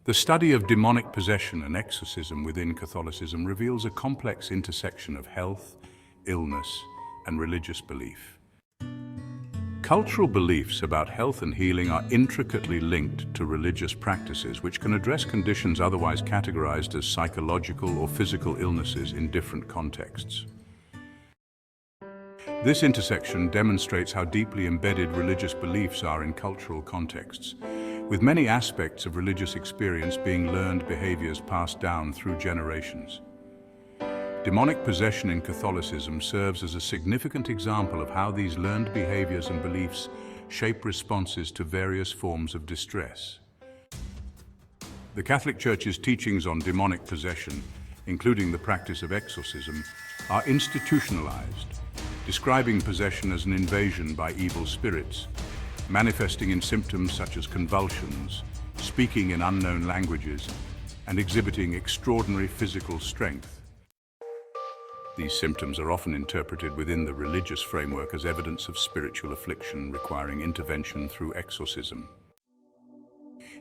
The study of demonic possession and exorcism within Catholicism reveals a complex intersection of health, illness, and religious belief. Cultural beliefs about health and healing are intricately linked to religious practices which can address conditions otherwise categorized as psychological or physical illnesses in different contexts. This intersection demonstrates how deeply embedded religious beliefs are in cultural contexts, with many aspects of religious experience being learned behaviors passed down through generations. Demonic possession in Catholicism serves as a significant example of how these learned behaviors and beliefs shape responses to various forms of distress. The Catholic Church's teachings on demonic possession, including the practice of exorcism, are institutionalized, describing possession as an invasion by evil spirits, manifesting in symptoms such as convulsions, speaking in unknown languages, and exhibiting extraordinary physical strength. These symptoms are often interpreted within the religious framework as evidence of spiritual affliction requiring intervention through exorcism.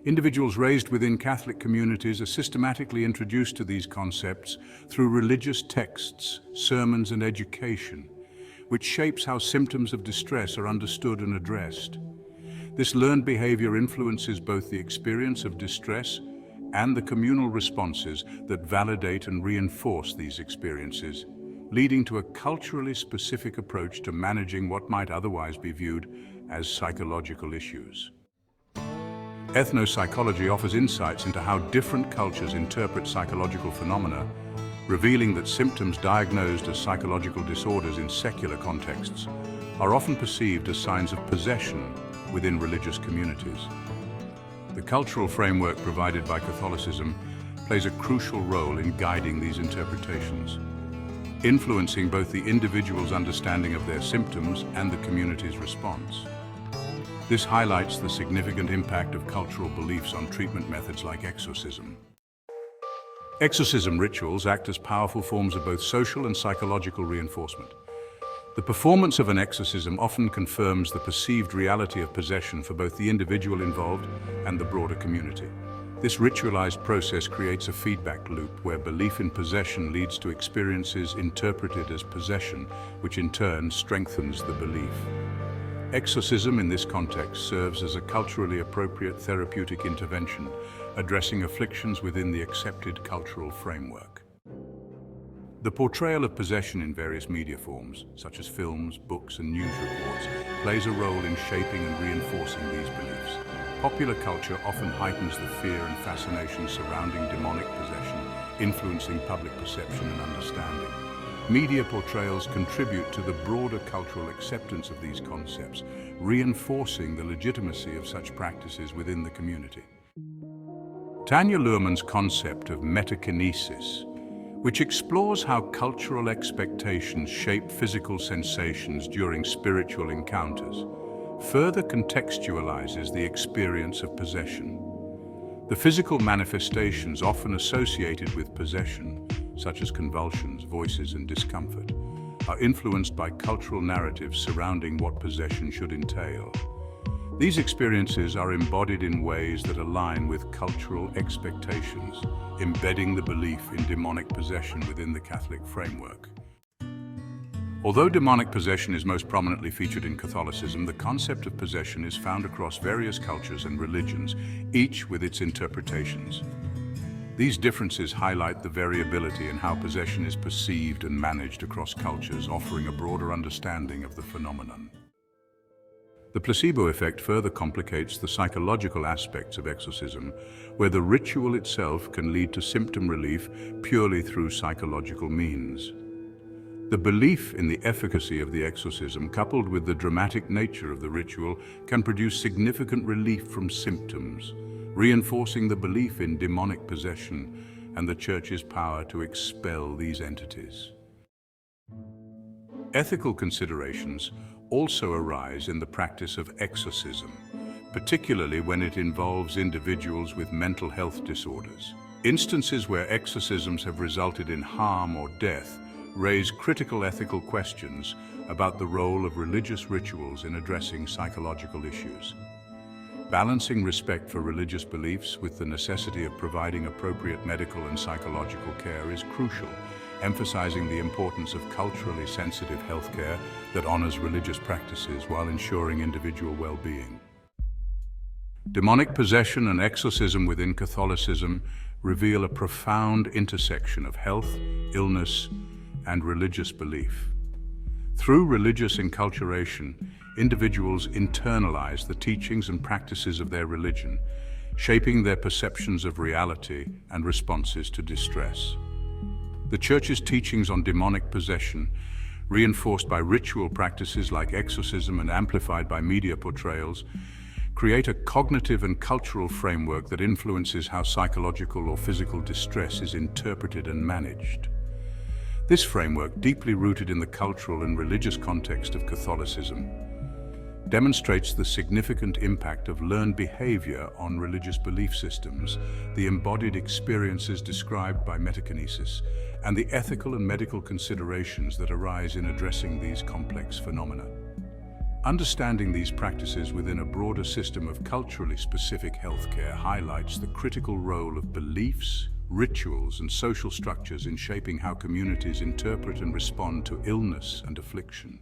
Individuals raised within Catholic communities are systematically introduced to these concepts through religious texts, sermons, and education, which shapes how symptoms of distress are understood and addressed. This learned behavior influences both the experience of distress and the communal responses that validate and reinforce these experiences, leading to a culturally specific approach to managing what might otherwise be viewed as psychological issues. Ethnopsychology offers insights into how different cultures interpret psychological phenomena, revealing that symptoms diagnosed as psychological disorders in secular contexts are often perceived as signs of possession within religious communities. The cultural framework provided by Catholicism plays a crucial role in guiding these interpretations, influencing both the individual's understanding of their symptoms and the community's response. This highlights the significant impact of cultural beliefs on treatment methods like exorcism. Exorcism rituals act as powerful forms of both social and psychological reinforcement. The performance of an exorcism often confirms the perceived reality of possession for both the individual involved and the broader community. This ritualized process creates a feedback loop where belief in possession leads to experiences interpreted as possession, which in turn strengthens the belief. Exorcism in this context serves as a culturally appropriate therapeutic intervention, addressing afflictions within the accepted cultural framework. The portrayal of possession in various media forms, such as films, books, and news reports, plays a role in shaping and reinforcing these beliefs. Popular culture often heightens the fear and fascination surrounding demonic possession, influencing public perception and understanding. Media portrayals contribute to the broader cultural acceptance of these concepts, reinforcing the legitimacy of such practices within the community. Tanya Luhrmann's concept of metakinesis, which explores how cultural expectations shape physical sensations during spiritual encounters, further contextualizes the experience of possession. The physical manifestations often associated with possession, such as convulsions, voices, and discomfort, are influenced by cultural narratives surrounding what possession should entail. These experiences are embodied in ways that align with cultural expectations, embedding the belief in demonic possession within the Catholic framework. Although demonic possession is most prominently featured in Catholicism, the concept of possession is found across various cultures and religions, each with its interpretations. These differences highlight the variability in how possession is perceived and managed across cultures, offering a broader understanding of the phenomenon. The placebo effect further complicates the psychological aspects of exorcism, where the ritual itself can lead to symptom relief purely through psychological means. The belief in the efficacy of the exorcism, coupled with the dramatic nature of the ritual, can produce significant relief from symptoms, reinforcing the belief in demonic possession and the Church's power to expel these entities. Ethical considerations also arise in the practice of exorcism, particularly when it involves individuals with mental health disorders. Instances where exorcisms have resulted in harm or death raise critical ethical questions about the role of religious rituals in addressing psychological issues. Balancing respect for religious beliefs with the necessity of providing appropriate medical and psychological care is crucial, emphasizing the importance of culturally sensitive healthcare that honors religious practices while ensuring individual well-being. Demonic possession and exorcism within Catholicism reveal a profound intersection of health, illness, and religious belief. Through religious enculturation, individuals internalize the teachings and practices of their religion, shaping their perceptions of reality and responses to distress. The Church's teachings on demonic possession, reinforced by ritual practices like exorcism and amplified by media portrayals, create a cognitive and cultural framework that influences how psychological or physical distress is interpreted and managed. This framework, deeply rooted in the cultural and religious context of Catholicism, demonstrates the significant impact of learned behavior on religious belief systems, the embodied experiences described by metakinesis, and the ethical and medical considerations that arise in addressing these complex phenomena. Understanding these practices within a broader system of culturally specific healthcare highlights the critical role of beliefs, rituals, and social structures in shaping how communities interpret and respond to illness and affliction.